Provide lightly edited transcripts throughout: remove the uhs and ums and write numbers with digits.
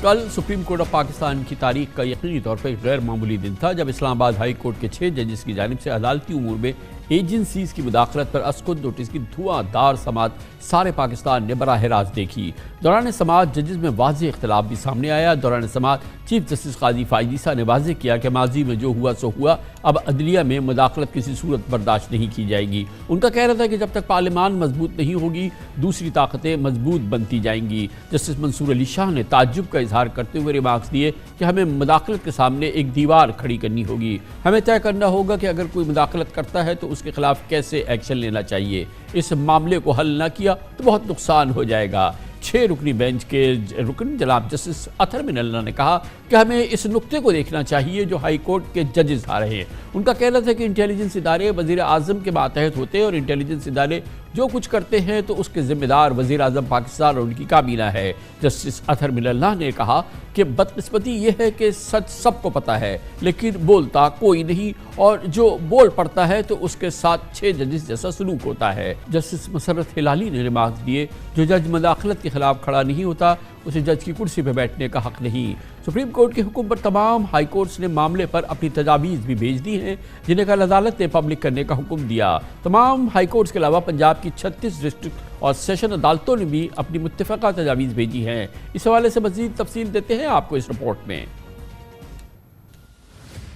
कल supreme court of Pakistan की तारीख का यकीनी तौर पर गैर मामूली दिन था जब इस्लामाबाद हाई कोर्ट के 6 जजेस की जानिब से अदालती उमूर में एजेंसीज की मुदाखलत पर असकुद नोटिस की धुआंधार समात सारे पाकिस्तान ने बराह रास्त देखी। दौरान समात जजेस में वाज़ेह इख्तलाफ भी सामने आया। दौरान समात चीफ जस्टिस काजी फायजीसा ने वाज़ेह किया कि माजी में जो हुआ सो हुआ, अब अदलिया में मुदाखलत किसी सूरत बर्दाश्त नहीं की जाएगी। उनका कहना था कि जब तक पार्लियामान मजबूत नहीं होगी दूसरी ताकतें मजबूत बनती जाएंगी। जस्टिस मंसूर अली शाह ने ताज्जुब का इजहार करते हुए रिमार्क्स दिए कि हमें मुदाखलत के सामने एक दीवार खड़ी करनी होगी। हमें तय करना होगा कि अगर कोई मुदाखलत करता है तो उसके खिलाफ कैसे एक्शन लेना चाहिए। इस मामले को हल न किया तो बहुत नुकसान हो जाएगा। 6 रुकनी बेंच के रुकन जनाब जस्टिस अतर मिनल्ला ने कहा कि हमें इस नुक्ते को देखना चाहिए जो हाई कोर्ट के जजेस आ रहे हैं। उनका कहना था कि इंटेलिजेंस इदारे वज़ीर आज़म के मातहत होते हैं और इंटेलिजेंस इदारे जो कुछ करते हैं तो उसके ज़िम्मेदार वज़ीर आज़म पाकिस्तान और उनकी काबीना है। जस्टिस अतर मिनल्ला ने कहा कि बदकिस्मती ये है कि सच सबको पता है लेकिन बोलता कोई नहीं, और जो बोल पड़ता है तो उसके साथ 6 जजेस जैसा सलूक होता है। जस्टिस मसरत हिलाली ने रिमार्क्स दिए, जो जज मुदाखलत के खिलाफ खड़ा नहीं होता उसे जज की कुर्सी पर बैठने का हक नहीं। सुप्रीम कोर्ट के हुक्म पर तमाम हाई कोर्ट्स ने मामले पर अपनी तजावीज़ भी भेज दी हैं जिन्हें कल अदालत ने पब्लिक करने का हुक्म दिया। तमाम हाई कोर्ट्स के अलावा पंजाब की 36 डिस्ट्रिक्ट और सेशन अदालतों ने भी अपनी मुत्तफ़क़ा तजावीज़ भेजी हैं। इस हवाले से मज़ीद तफसील देते हैं आपको इस रिपोर्ट में।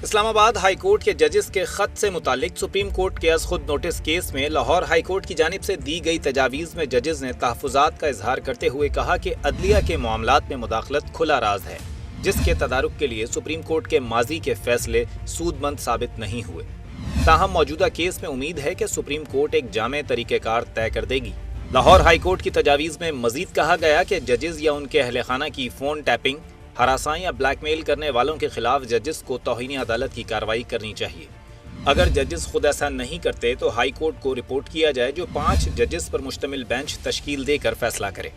इस्लामाबाद हाई कोर्ट के जजेस के खत से मुतालिक सुप्रीम कोर्ट के खुद नोटिस केस में लाहौर हाई कोर्ट की जानिब से दी गई तजावीज़ में जजेस ने तहफ़्फ़ुज़ात का इजहार करते हुए कहा कि अदलिया के मामलात में मुदाखलत खुला राज है जिसके तदारुक के लिए सुप्रीम कोर्ट के माजी के फैसले सूदमंद साबित नहीं हुए। ताहम मौजूदा केस में उम्मीद है कि सुप्रीम कोर्ट एक जामे तरीक़ेकार तय कर देगी। लाहौर हाई कोर्ट की तजावीज़ में मजीद कहा गया कि जजेस या उनके अहल खाना की फ़ोन टैपिंग, हरासाई या ब्लैकमेल करने वालों के खिलाफ जजेस को तौहीन अदालत की कार्रवाई करनी चाहिए। अगर जजेस खुद ऐसा नहीं करते तो हाई कोर्ट को रिपोर्ट किया जाए जो 5 जजेस पर मुश्तमिल बेंच तश्कील देकर फैसला करे।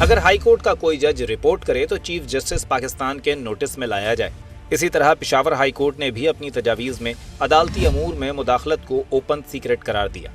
अगर हाई कोर्ट का कोई जज रिपोर्ट करे तो चीफ जस्टिस पाकिस्तान के नोटिस में लाया जाए। इसी तरह पेशावर हाई कोर्ट ने भी अपनी तजावीज़ में अदालती अमूर में मुदाखलत को ओपन सीक्रेट करार दिया।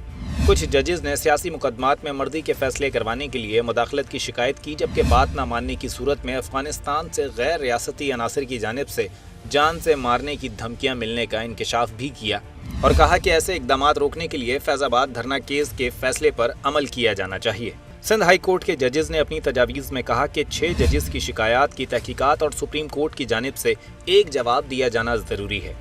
कुछ जजेस ने सियासी मुकदमात में मर्दी के फैसले करवाने के लिए मुदाखलत की शिकायत की, जबकि बात न मानने की सूरत में अफगानिस्तान से गैर रियासती अनासर की जानिब से जान से मारने की धमकियां मिलने का इंकशाफ भी किया और कहा कि ऐसे इकदामात रोकने के लिए फैजाबाद धरना केस के फैसले पर अमल किया जाना चाहिए। सिंध हाई कोर्ट के जजेस ने अपनी तजावीज़ में कहा कि 6 जजेस की शिकायत की तहकीकात और सुप्रीम कोर्ट की जानिब से एक जवाब दिया जाना ज़रूरी है।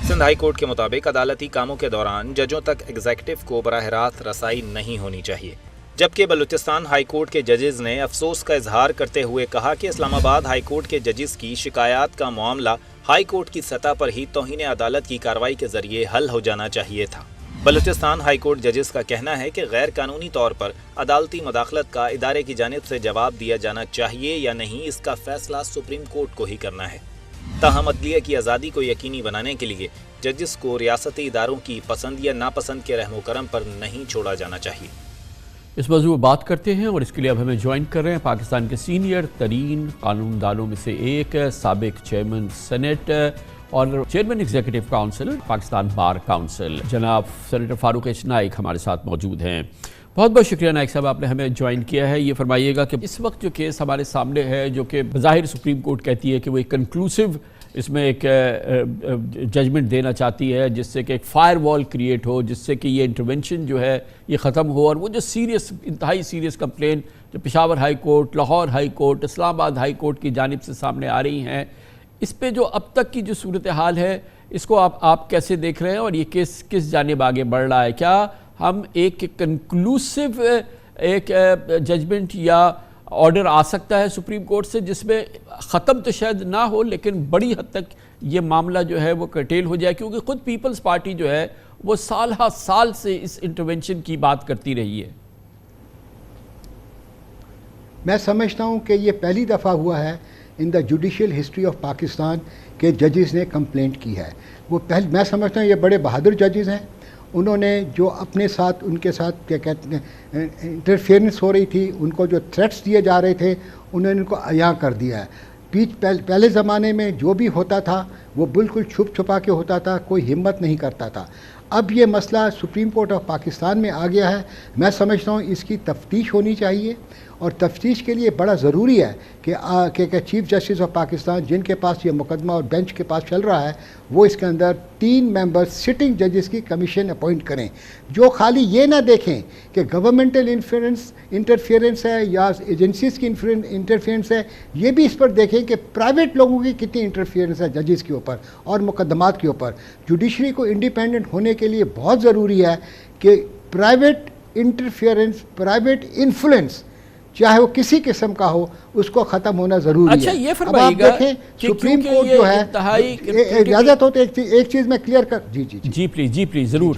सिंध हाई कोर्ट के मुताबिक अदालती कामों के दौरान जजों तक एग्जीक्यूटिव को बराह रास्त रसाई नहीं होनी चाहिए। जबकि बलूचिस्तान हाई कोर्ट के जजेस ने अफसोस का इजहार करते हुए कहा कि इस्लामाबाद हाई कोर्ट के जजेस की शिकायत का मामला हाई कोर्ट की सतह पर ही तौहीन अदालत की कार्रवाई के जरिए हल हो जाना चाहिए था। बलूचिस्तान हाई कोर्ट जजेस का कहना है कि गैर कानूनी तौर पर अदालती मुदाखलत का इदारे की जानिब से जवाब दिया जाना चाहिए या नहीं, इसका फैसला सुप्रीम कोर्ट को ही करना है। ताहम अदलिया की आज़ादी को यकीनी बनाने के लिए जजेस को रियासती इदारों की पसंद या नापसंद के रहमो करम पर नहीं छोड़ा जाना चाहिए। इस मौजूद में बात करते हैं और इसके लिए अब हमें ज्वाइन कर रहे हैं पाकिस्तान के सीनियर तरीन कानूनदानों में से एक, साबिक चेयरमैन सेनेट और chairman executive council Pakistan bar council, जनाब सेनेटर फारूक एच नाइक हमारे साथ मौजूद हैं। बहुत बहुत शुक्रिया नाइक साहब, आपने हमें ज्वाइन किया है। ये फरमाइएगा कि इस वक्त जो केस हमारे सामने है, जो कि बज़ाहिर सुप्रीम कोर्ट कहती है कि वो एक कंक्लूसिव इसमें एक जजमेंट देना चाहती है जिससे कि एक फायर वॉल क्रिएट हो, जिससे कि ये इंटरवेंशन जो है ये ख़त्म हो, और वो जो सीरियस इंतहाई सीरियस कंप्लेन जो Peshawar high court, Lahore high court, Islamabad high court की जानिब से सामने आ रही हैं, इस पे जो अब तक की जो सूरत हाल है इसको आप कैसे देख रहे हैं और ये केस किस जानिब आगे बढ़ रहा है? क्या हम एक कंक्लूसिव एक जजमेंट या ऑर्डर आ सकता है सुप्रीम कोर्ट से जिसमें ख़त्म तो शायद ना हो लेकिन बड़ी हद तक ये मामला जो है वो कर्टेल हो जाए, क्योंकि ख़ुद पीपल्स पार्टी जो है वो साल हा साल से इस इंटरवेंशन की बात करती रही है। मैं समझता हूँ कि ये पहली दफ़ा हुआ है in the judicial history of Pakistan के जजेस ने कंप्लेंट की है। वो मैं समझता हूँ ये बड़े बहादुर जजेस हैं। उन्होंने जो अपने साथ उनके साथ क्या कहते हैं इंटरफेरेंस हो रही थी, उनको जो थ्रेट्स दिए जा रहे थे उन्होंने उनको अयां कर दिया है। पहले ज़माने में जो भी होता था वो बिल्कुल छुप छुपा के होता था, कोई हिम्मत नहीं करता था। اب یہ مسئلہ سپریم کورٹ آف پاکستان میں آ گیا ہے. میں سمجھتا ہوں اس کی تفتیش ہونی چاہیے, اور تفتیش کے لیے بڑا ضروری ہے کہ چیف جسٹس آف پاکستان جن کے پاس یہ مقدمہ اور بینچ کے پاس چل رہا ہے, وہ اس کے اندر 3 ممبر سٹنگ ججز کی کمیشن اپوائنٹ کریں, جو خالی یہ نہ دیکھیں کہ گورنمنٹل انٹرفیئرنس ہے یا ایجنسیز کی انٹرفیئرنس ہے, یہ بھی اس پر دیکھیں کہ پرائیویٹ لوگوں کی کتنی انٹرفیئرنس ہے ججز کے اوپر اور مقدمات کے اوپر. جوڈیشری کو انڈیپینڈنٹ ہونے کے لیے بہت ضروری ہے کہ پرائیویٹ انٹرفیئرنس, پرائیویٹ انفلوئنس چاہے وہ کسی قسم کا ہو, اس کو ختم ہونا ضروری ہے. اچھا یہ فرمائیے گا کہ سپریم کورٹ جو ہے, اجازت ہو تو ایک چیز میں کلیئر کر, جی پلیز ضرور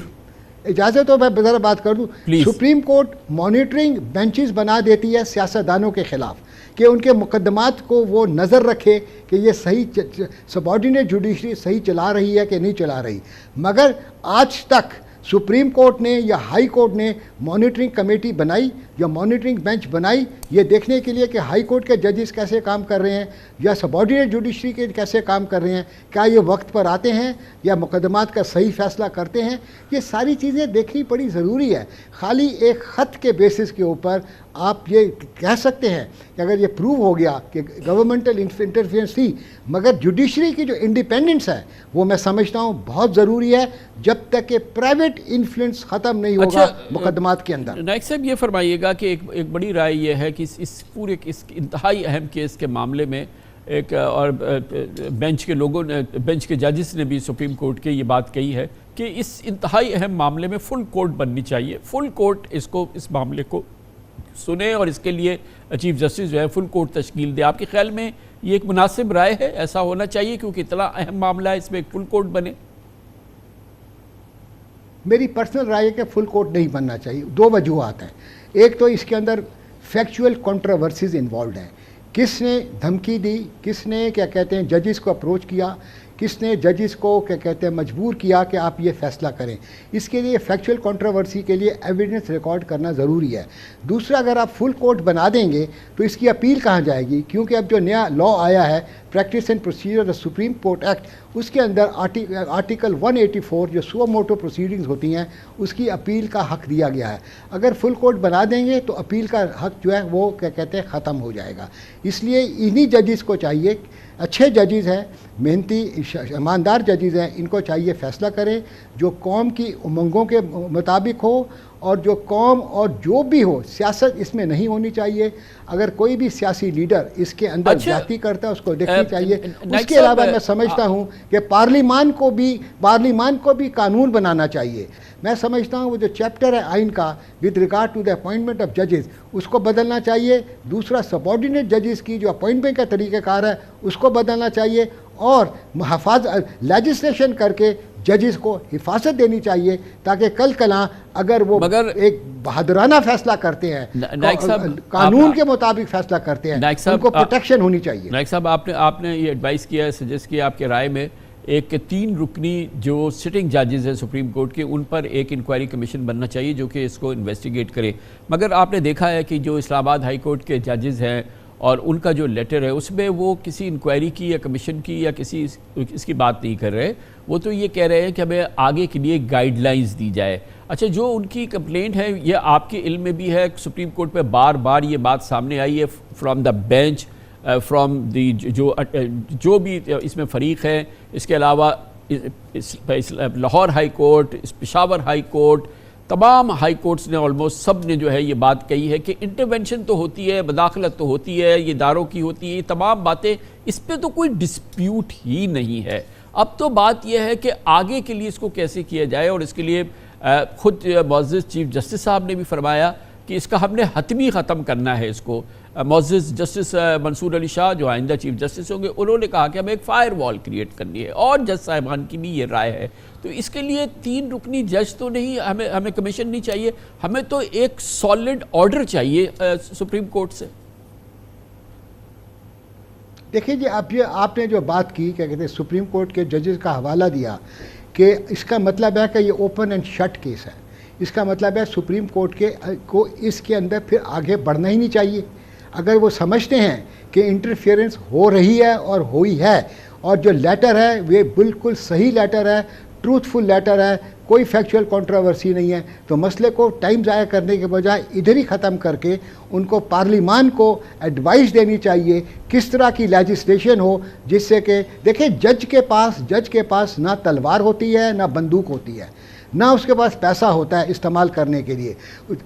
اجازت ہو میں ذرا بات کر دوں. سپریم کورٹ مانیٹرنگ بینچز بنا دیتی ہے سیاستدانوں کے خلاف, کہ ان کے مقدمات کو وہ نظر رکھے کہ یہ صحیح سبارڈینیٹ جوڈیشری صحیح چلا رہی ہے کہ نہیں چلا رہی. مگر آج تک سپریم کورٹ نے یا ہائی کورٹ نے مانیٹرنگ کمیٹی بنائی یا مانیٹرنگ بینچ بنائی یہ دیکھنے کے لیے کہ ہائی کورٹ کے ججز کیسے کام کر رہے ہیں یا سبارڈینیٹ جوڈیشری کے کیسے کام کر رہے ہیں, کیا یہ وقت پر آتے ہیں یا مقدمات کا صحیح فیصلہ کرتے ہیں. یہ ساری چیزیں دیکھنی بڑی ضروری ہے. خالی ایک خط کے بیسس کے اوپر آپ یہ کہہ سکتے ہیں کہ اگر یہ پروو ہو گیا کہ گورنمنٹل انٹرفیئرنس تھی, مگر جوڈیشری کی جو انڈیپینڈنس ہے وہ میں سمجھتا ہوں بہت ضروری ہے جب تک کہ پرائیویٹ انفلوئنس ختم نہیں ہوگا مقدمات کے اندر. نائک صاحب یہ فرمائیے گا کہ ایک بڑی رائے یہ ہے کہ اس پورے اس انتہائی اہم کیس کے معاملے میں ایک اور بینچ کے لوگوں نے, بینچ کے ججز نے بھی سپریم کورٹ کے یہ بات کہی ہے کہ اس انتہائی اہم معاملے میں فل کورٹ بننی چاہیے, فل کورٹ اس معاملے کو سنے اور اس کے لیے چیف جسٹس جو ہے فل کورٹ تشکیل دے. آپ کے خیال میں یہ ایک مناسب رائے ہے, ایسا ہونا چاہیے کیونکہ اتنا اہم معاملہ ہے, اس میں ایک فل کورٹ بنے؟ میری پرسنل رائے ہے کہ فل کورٹ نہیں بننا چاہیے. 2 وجوہات ہیں. ایک تو اس کے اندر فیکچول کنٹروورسیز انوالوڈ ہیں. کس نے دھمکی دی, کس نے کیا کہتے ہیں ججز کو اپروچ کیا, کس نے ججز کو کیا کہتے ہیں مجبور کیا کہ آپ یہ فیصلہ کریں. اس کے لیے فیکچول کنٹروورسی کے لیے ایویڈنس ریکارڈ کرنا ضروری ہے. دوسرا, اگر آپ فل کورٹ بنا دیں گے تو اس کی اپیل کہاں جائے گی, کیونکہ اب جو نیا لا آیا ہے practice and procedure of supreme court act, اس کے اندر آرٹیکل 184 جو سو موٹو پروسیڈنگز ہوتی ہیں اس کی اپیل کا حق دیا گیا ہے. اگر فل کورٹ بنا دیں گے تو اپیل کا حق جو ہے وہ کیا کہتے ہیں ختم ہو جائے گا. اس لیے انہی ججز کو چاہیے, اچھے ججز ہیں, محنتی ایماندار ججز ہیں, ان کو چاہیے فیصلہ کریں جو قوم کی امنگوں کے مطابق ہو, اور جو قوم اور جو بھی ہو سیاست اس میں نہیں ہونی چاہیے. اگر کوئی بھی سیاسی لیڈر اس کے اندر زیادتی کرتا ہے اس کو دیکھنی چاہیے. اس کے علاوہ میں سمجھتا ہوں کہ پارلیمان کو بھی قانون بنانا چاہیے. میں سمجھتا ہوں وہ جو چیپٹر ہے آئین کا with regard to the appointment of ججز اس کو بدلنا چاہیے. دوسرا, سبارڈینیٹ ججز کی جو اپوائنٹمنٹ کا طریقہ کار ہے اس کو بدلنا چاہیے, اور لیجسلیشن کر کے ججز کو حفاظت دینی چاہیے تاکہ کل کلاں اگر وہ ایک بہادرانہ فیصلہ کرتے ہیں, قانون کے مطابق فیصلہ کرتے ہیں, ان کو پروٹیکشن ہونی چاہیے. نائک صاحب آپ نے یہ ایڈوائز کیا ہے, سجیسٹ کیا آپ کے رائے میں ایک 3 رکنی جو سٹنگ ججز ہیں سپریم کورٹ کے, ان پر ایک انکوائری کمیشن بننا چاہیے جو کہ اس کو انویسٹیگیٹ کرے. مگر آپ نے دیکھا ہے کہ جو اسلام آباد ہائی کورٹ کے ججز ہیں اور ان کا جو لیٹر ہے اس میں وہ کسی انکوائری کی یا کمیشن کی یا کسی اس کی بات نہیں کر رہے. وہ تو یہ کہہ رہے ہیں کہ ہمیں آگے کے لیے گائیڈ لائنز دی جائے. اچھا, جو ان کی کمپلینٹ ہے یہ آپ کے علم میں بھی ہے, سپریم کورٹ پہ بار بار یہ بات سامنے آئی ہے from the bench, from the جو بھی اس میں فریق ہیں. اس کے علاوہ Lahore high court, Peshawar high court, تمام ہائی کورٹس نے آلموسٹ سب نے جو ہے یہ بات کہی ہے کہ انٹرونشن تو ہوتی ہے, مداخلت تو ہوتی ہے, یہ اداروں کی ہوتی ہے, یہ تمام باتیں, اس پہ تو کوئی ڈسپیوٹ ہی نہیں ہے. اب تو بات یہ ہے کہ آگے کے لیے اس کو کیسے کیا جائے, اور اس کے لیے خود معزز چیف جسٹس صاحب نے بھی فرمایا کہ اس کا ہم نے حتمی ختم کرنا ہے اس کو. معزز جسٹس منصور علی شاہ جو آئندہ چیف جسٹس ہوں گے, انہوں نے کہا کہ ہمیں ایک فائر وال کریٹ کرنی ہے, اور جج صاحبان کی بھی یہ رائے ہے. تو اس کے لیے 3 رکنی جج تو نہیں, ہمیں کمیشن نہیں چاہیے, ہمیں تو ایک سالڈ آرڈر چاہیے سپریم کورٹ سے. دیکھیں جی, آپ نے جو بات کی کیا کہتے ہیں سپریم کورٹ کے ججز کا حوالہ دیا کہ اس کا مطلب ہے کہ یہ اوپن اینڈ شٹ کیس ہے. اس کا مطلب ہے سپریم کورٹ کو اس کے اندر پھر آگے بڑھنا ہی نہیں چاہیے. اگر وہ سمجھتے ہیں کہ انٹرفیئرنس ہو رہی ہے اور ہوئی ہے, اور جو لیٹر ہے وہ بالکل صحیح لیٹر ہے, ट्रूथफुल लेटर है, कोई फैक्चुअल कंट्रोवर्सी नहीं है, तो मसले को टाइम ज़ाया करने के बजाय इधर ही ख़त्म करके उनको पार्लिमान को एडवाइस देनी चाहिए किस तरह की लेजिस्लेशन हो, जिससे कि देखिए जज के पास ना तलवार होती है ना बंदूक होती है, ना उसके पास पैसा होता है इस्तेमाल करने के लिए।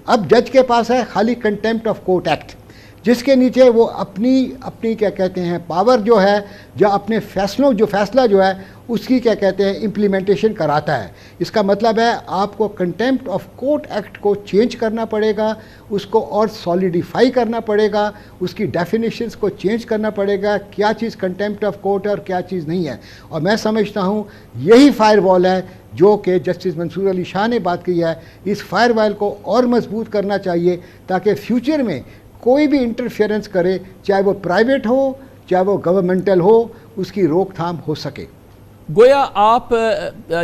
अब जज के पास है खाली कंटेम्प्ट ऑफ कोर्ट एक्ट, जिसके नीचे वो अपनी क्या कहते हैं पावर जो है, जो अपने फैसला जो है उसकी क्या कहते हैं इम्प्लीमेंटेशन कराता है। इसका मतलब है आपको कंटेम्प्ट ऑफ कोर्ट एक्ट को चेंज करना पड़ेगा, उसको और सॉलिडिफाई करना पड़ेगा, उसकी डेफिनेशंस को चेंज करना पड़ेगा, क्या चीज़ कंटेम्प्ट ऑफ कोर्ट है और क्या चीज़ नहीं है। और मैं समझता हूँ यही फायरवॉल है जो कि जस्टिस मंसूर अली शाह ने बात की है। इस फायरवॉल को और मजबूत करना चाहिए ताकि फ्यूचर में कोई भी इंटरफेरेंस करे, चाहे वो प्राइवेट हो चाहे वो गवर्नमेंटल हो, उसकी रोकथाम हो सके। गोया आप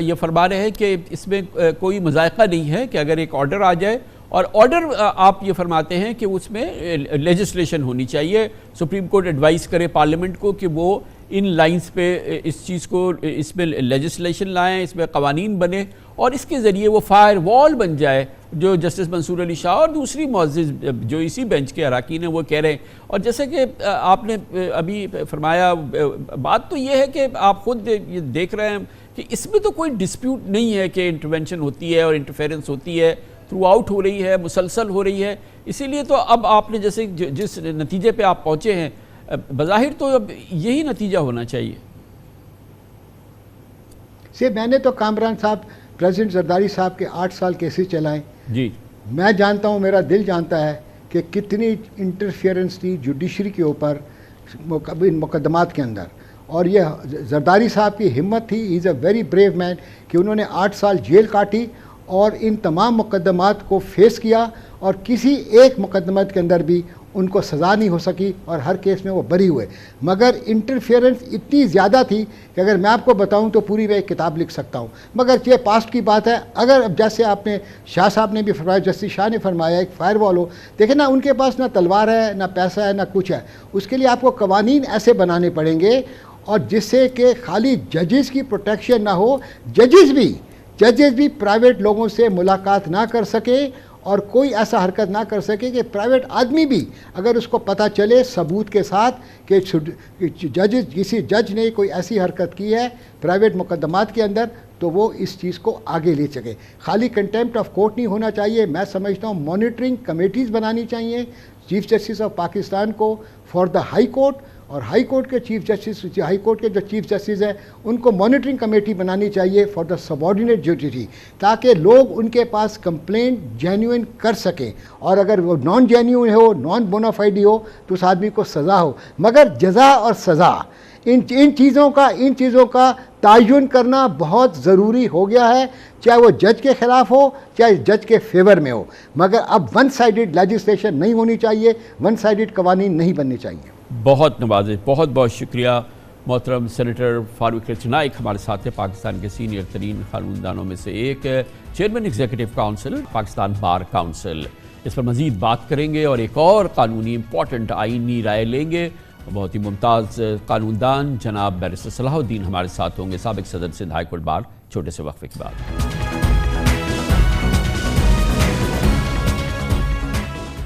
ये फरमा रहे हैं कि इसमें कोई मज़ायक़ा नहीं है कि अगर एक ऑर्डर आ जाए, और ऑर्डर आप ये फरमाते हैं कि उसमें लेजिस्लेशन होनी चाहिए, सुप्रीम कोर्ट एडवाइस करे पार्लियामेंट को कि वो इन लाइंस पे इस चीज़ को, इसमें लेजिस्लेशन लाएं, इसमें कवानीन बने और इसके ज़रिए वो फायर वॉल बन जाए जो जस्टिस मंसूर अली शाह और दूसरी मुअज़्ज़िज़ जो इसी बेंच के अराकीन हैं वो कह रहे हैं। और जैसे कि आपने अभी फरमाया, बात तो ये है कि आप ख़ुद ये देख रहे हैं कि इसमें तो कोई डिस्प्यूट नहीं है कि इंटरवेंशन होती है और इंटरफेरेंस होती है, थ्रू आउट हो रही है, मुसलसल हो रही है। इसीलिए तो अब आपने जैसे जिस नतीजे पे आप पहुँचे हैं, बज़ाहिर तो अब यही नतीजा होना चाहिए। से मैंने तो कामरान साहब, प्रेसिडेंट जरदारी साहब के 8 साल केसेस चलाए जी। मैं जानता हूँ, मेरा दिल जानता है कि कितनी इंटरफेरेंस थी जुडिशरी के ऊपर इन मुकदमात के अंदर, और ये जरदारी साहब की हिम्मत थी, he is a very brave man, कि उन्होंने 8 साल जेल काटी और इन तमाम मुकदमात को फेस किया और किसी एक मुकदमत के अंदर भी उनको सज़ा नहीं हो सकी और हर केस में वो बरी हुए। मगर इंटरफेरेंस इतनी ज़्यादा थी कि अगर मैं आपको बताऊं तो पूरी मैं एक किताब लिख सकता हूं, मगर ये पास्ट की बात है। अगर अब जैसे आपने शाह साहब ने भी फरमाया, जस्टिस शाह ने फरमाया, एक फायर वॉल हो, देखें ना, उनके पास ना तलवार है ना पैसा है ना कुछ है, उसके लिए आपको कवानीन ऐसे बनाने पड़ेंगे और जिससे कि खाली जजेस की प्रोटेक्शन ना हो, जजेस भी प्राइवेट लोगों से मुलाकात ना कर सके और कोई ऐसा हरकत ना कर सके कि प्राइवेट आदमी भी अगर उसको पता चले सबूत के साथ कि किसी जज ने कोई ऐसी हरकत की है प्राइवेट मुकदमात के अंदर, तो वो इस चीज़ को आगे ले सके। खाली कंटेम्प्ट ऑफ कोर्ट नहीं होना चाहिए, मैं समझता हूँ मॉनिटरिंग कमेटीज़ बनानी चाहिए चीफ जस्टिस ऑफ पाकिस्तान को फॉर द हाई कोर्ट, और हाई कोर्ट के चीफ जस्टिस, हाई कोर्ट के जो चीफ जस्टिस हैं उनको मॉनिटरिंग कमेटी बनानी चाहिए फॉर द सबऑर्डिनेट जुडिशरी, ताकि लोग उनके पास कंप्लेंट जेन्युइन कर सकें, और अगर वो नॉन जेन्युइन हो, नॉन बोनाफाइड हो, तो उस आदमी को सज़ा हो। मगर जज़ा और सज़ा इन चीज़ों का तयन करना बहुत ज़रूरी हो गया है, चाहे वो जज के ख़िलाफ़ हो चाहे जज के फेवर में हो। मगर अब वन साइडेड लेजिस्लेशन नहीं होनी चाहिए, वन साइडेड कवानीन नहीं बनने चाहिए। बहुत नवाज़िश, बहुत बहुत शुक्रिया मोहतरम सेनेटर फारूक नाइक हमारे साथ हैं, पाकिस्तान के सीनियर तरीन कानूनदानों में से एक, chairman executive council Pakistan bar council. इस पर मज़ीद बात करेंगे और एक और कानूनी इंपॉर्टेंट आइनी राय लेंगे। बहुत ही मुमताज़ कानूनदान जनाब बैरिस्टर सलाहुद्दीन हमारे साथ होंगे, साबिक सदर सिंध हाई कोर्ट बार। छोटे से वक्फे के बाद